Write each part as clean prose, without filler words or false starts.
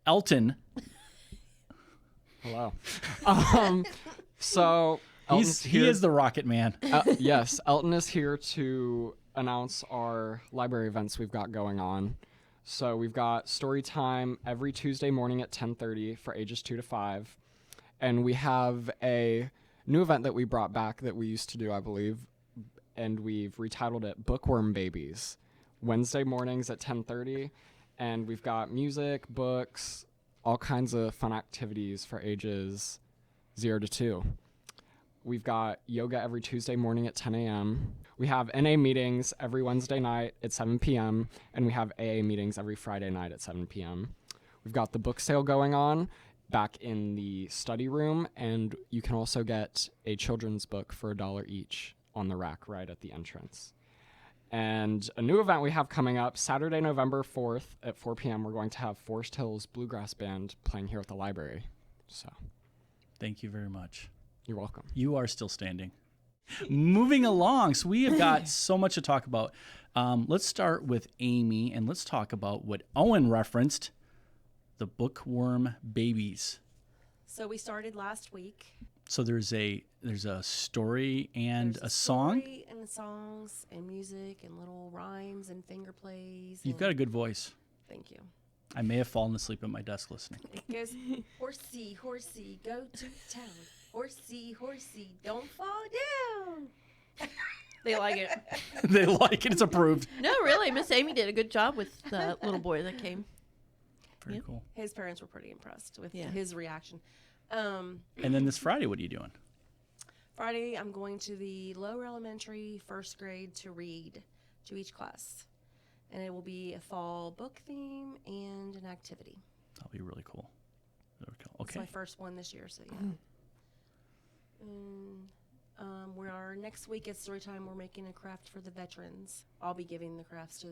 Elton. Hello. So He is the Rocket Man. yes, Elton is here to announce our library events we've got going on. So we've got story time every Tuesday morning at 10:30 for ages 2 to 5. And we have a new event that we brought back that we used to do, I believe, and we've retitled it Bookworm Babies. Wednesday mornings at 10:30, and we've got music, books, all kinds of fun activities for ages 0 to 2. We've got yoga every Tuesday morning at 10 a.m. We have NA meetings every Wednesday night at 7 p.m., and we have AA meetings every Friday night at 7 p.m. We've got the book sale going on back in the study room, and you can also get a children's book for $1 each on the rack right at the entrance. And a new event we have coming up, Saturday, November 4th at 4 p.m., we're going to have Forest Hills Bluegrass Band playing here at the library. So, Thank you very much. you're welcome. You are still standing. Moving along. So we have got so much to talk about. Let's start with Amy, and let's talk about what Owen referenced, the bookworm babies. So we started last week. So there's a story and There's a song. Story and songs and music and little rhymes and finger plays. You've and- got a good voice. Thank you. I may have fallen asleep at my desk listening. It goes, horsey, horsey, go to town. Horsey, horsey, don't fall down. They like it. They like it. It's approved. No, really, Miss Amy did a good job with the little boy that came. Very Yeah. cool. His parents were pretty impressed with Yeah. his reaction. And then this Friday, what are you doing? Friday, I'm going to the lower elementary, first grade to read to each class. And it will be a fall book theme and an activity. That'll be really cool. Very cool. It's my Okay. first one this year, so yeah. And next week at story time, we're making a craft for the veterans. I'll be giving the crafts to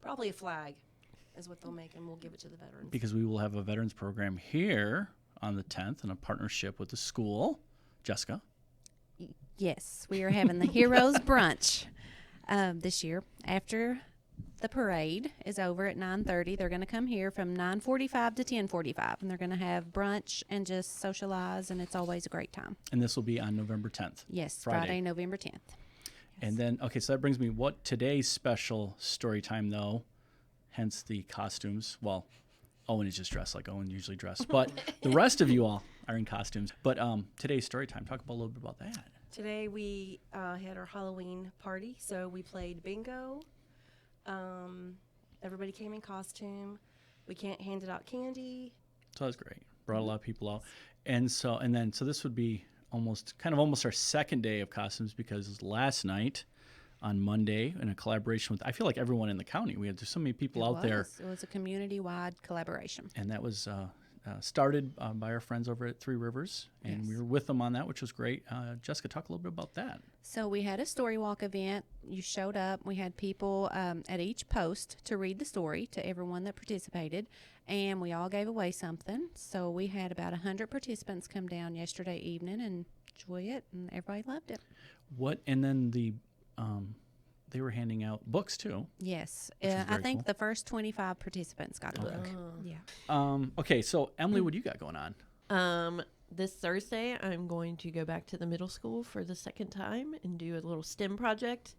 probably a flag is what they'll make, and we'll give it to the veterans. Because we will have a veterans program here on the 10th in a partnership with the school. Jessica. Yes, we are having the Heroes Brunch this year. After the parade is over at 9:30, they're going to come here from 9:45 to 10:45, and they're going to have brunch and just socialize, and it's always a great time. And this will be on November 10th. Yes, Friday. Friday, November 10th. And then, okay, so that brings me what today's special story time, though, hence the costumes. Well, Owen is just dressed like Owen usually dressed, but the rest of you all are in costumes. But today's story time, talk about a little bit about that. Today we had our Halloween party, so we played bingo. Everybody came in costume. We handed out candy. So that's great. Brought a lot of people out. And so this would be almost our second day of costumes, because last night on Monday, in a collaboration with, I feel like everyone in the county, there's so many people out there. It was a community-wide collaboration. And that was started by our friends over at Three Rivers, and Yes. we were with them on that, which was great. Jessica, talk a little bit about that. So we had a story walk event. You showed up. We had people at each post to read the story to everyone that participated, and we all gave away something. So we had about 100 participants come down yesterday evening and enjoy it, and everybody loved it. And then they were handing out books too. Yes. Which is I very think cool. the first 25 participants got a book. Yeah. Okay, so Emily, what do you got going on? This Thursday, I'm going to go back to the middle school for the second time and do a little STEM project.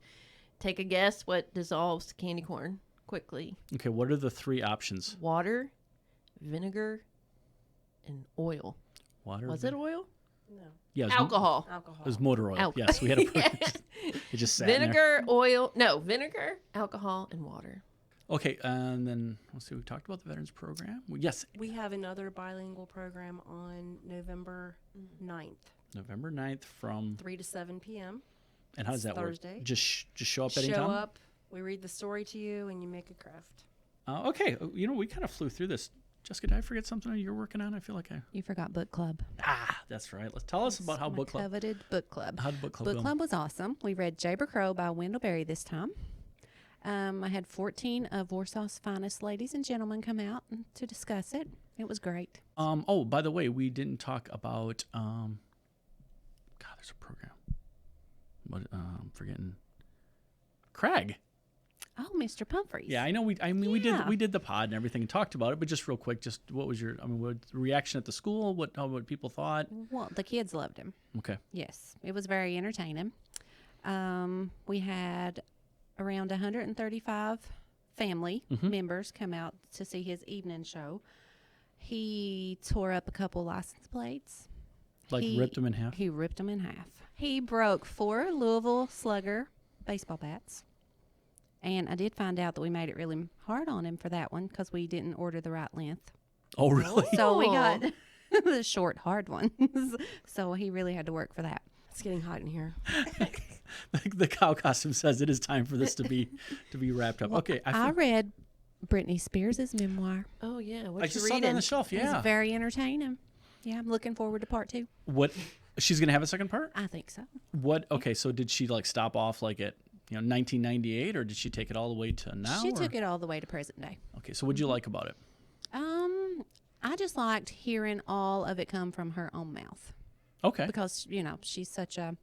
Take a guess what dissolves candy corn quickly. Okay, what are the three options? Water, vinegar, and oil. Water. Was it oil? No. Yeah, Alcohol. It was motor oil. Alcohol. Yes, we had a. Yes. It just sat in there. Vinegar, oil. No, vinegar, alcohol, and water. Okay, and then let's see. We talked about the veterans program. Well, yes, We have another bilingual program on November 9th, November 9th from. 3 to 7 p.m. And how does that Thursday. work? Just show up anytime. Show up, we read the story to you, and you make a craft. Okay, we kind of flew through this. Jessica, did I forget something you're working on? I feel like You forgot book club. that's right. Let's tell us about how My book club. coveted book club. How did book club Book go? club was awesome. We read Jayber Crow by Wendell Berry this time. I had 14 of Warsaw's finest ladies and gentlemen come out to discuss it. It was great. Oh, by the way, we didn't talk about. God, there's a program. What? I'm forgetting. Craig. Oh, Mr. Pumphrey. Yeah, I know. We Yeah. did the pod and everything and talked about it, but just real quick, just what was your what reaction at the school? What people thought? Well, the kids loved him. Okay. Yes, it was very entertaining. We had around 135 family members come out to see his evening show. He tore up a couple license plates. Like ripped them in half. He ripped them in half. He broke 4 Louisville Slugger baseball bats. And I did find out that we made it really hard on him for that one because we didn't order the right length. Oh, really? So we got the short, hard ones. So he really had to work for that. It's getting hot in here. The cow costume says it is time for this to be wrapped up. Okay, I read Britney Spears' memoir. Oh yeah, I what just you saw that on reading? the shelf. Yeah. It's very entertaining. Yeah, I'm looking forward to part 2. What? She's gonna have a second part? I think so. What? Okay, so did she like stop off like at 1998, or did she take it all the way to now? She took it all the way to present day. Okay, so what'd you like about it? I just liked hearing all of it come from her own mouth Okay. because she's such a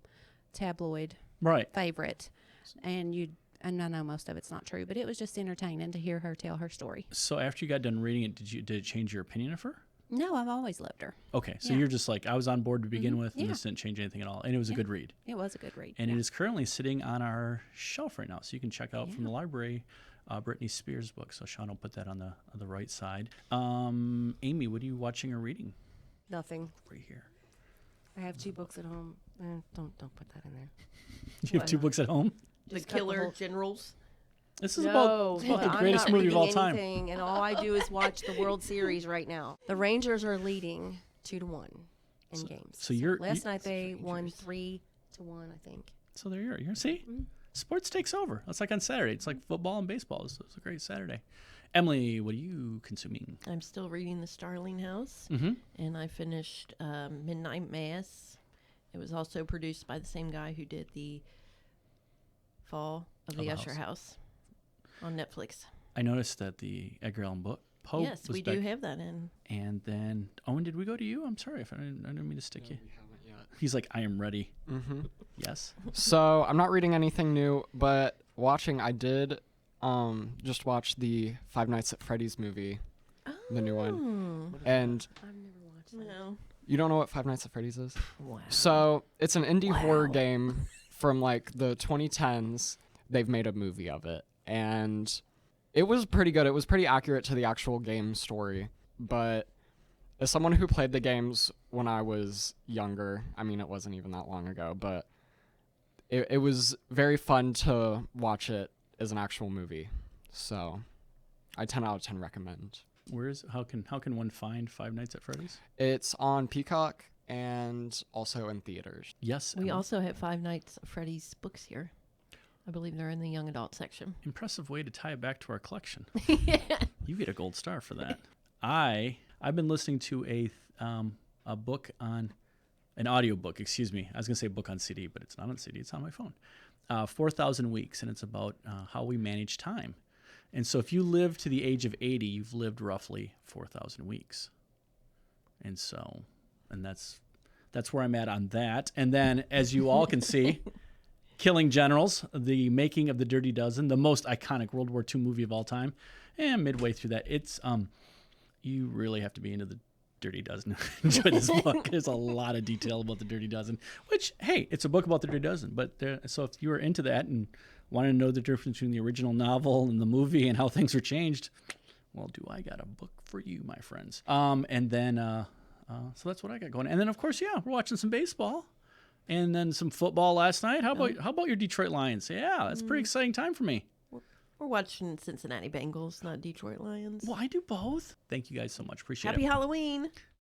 tabloid Right. favorite, and I know most of it's not true, but it was just entertaining to hear her tell her story. So after you got done reading it, did it change your opinion of her? No, I've always loved her. Okay, so Yeah. you're just like I was on board to begin with, and Yeah. this didn't change anything at all, and it was a good read. It was a good read. And yeah. it is currently sitting on our shelf right now, so you can check out from the library Britney Spears book. So Sean will put that on the right side. Amy, what are you watching or reading Nothing. right here? I have 2 books at home. Don't put that in there. You have 2 books at home. The Just cut the Killer whole- Generals. This is No, about but the greatest I'm not movie of all reading time. anything, and all I do is watch the World Series right now. The Rangers are leading 2-1 in games. so you're- last you- night they won 3-1, I think. So there you are. You see, sports takes over. It's like on Saturday. It's like football and baseball. It's a great Saturday. Emily, what are you consuming? I'm still reading The Starling House, Mm-hmm. and I finished Midnight Mass. It was also produced by the same guy who did the Fall of the the Usher House. House on Netflix. I noticed that the Edgar Allan Poe Yes, was we back. do have that in. And then Owen, did we go to you? I'm sorry if I didn't mean to stick you. We haven't yet. He's like, I am ready. Mm-hmm. Yes. So I'm not reading anything new, but I did just watch the Five Nights at Freddy's movie, the new one. And I've never watched that. No. you don't know what Five Nights at Freddy's is? Wow. So it's an indie horror game from like the 2010s. They've made a movie of it, and it was pretty good. It was pretty accurate to the actual game story. But as someone who played the games when I was younger, I mean, it wasn't even that long ago, but it was very fun to watch it as an actual movie. So I 10 out of 10 recommend. How can one find Five Nights at Freddy's? It's on Peacock and also in theaters. Yes. We Emily. also have Five Nights at Freddy's books here. I believe they're in the young adult section. Impressive way to tie it back to our collection. You get a gold star for that. I've been listening to a book on an audio book. Excuse me. I was gonna say book on CD, but it's not on CD. It's on my phone. 4,000 Weeks, and it's about how we manage time. And so, if you live to the age of 80, you've lived roughly 4,000 weeks. And so, that's where I'm at on that. And then, as you all can see. Killing Generals, the making of the Dirty Dozen, the most iconic World War II movie of all time. And midway through that, it's you really have to be into the Dirty Dozen to enjoy this book. There's a lot of detail about the Dirty Dozen, which, hey, it's a book about the Dirty Dozen. But so if you are into that and want to know the difference between the original novel and the movie and how things are changed, well, do I got a book for you, my friends. And then, so that's what I got going. And then, of course, yeah, we're watching some baseball. And then some football last night. How about your Detroit Lions? Yeah, that's a pretty exciting time for me. We're watching Cincinnati Bengals, not Detroit Lions. Well, I do both. Thank you guys so much. Appreciate Happy it. Halloween.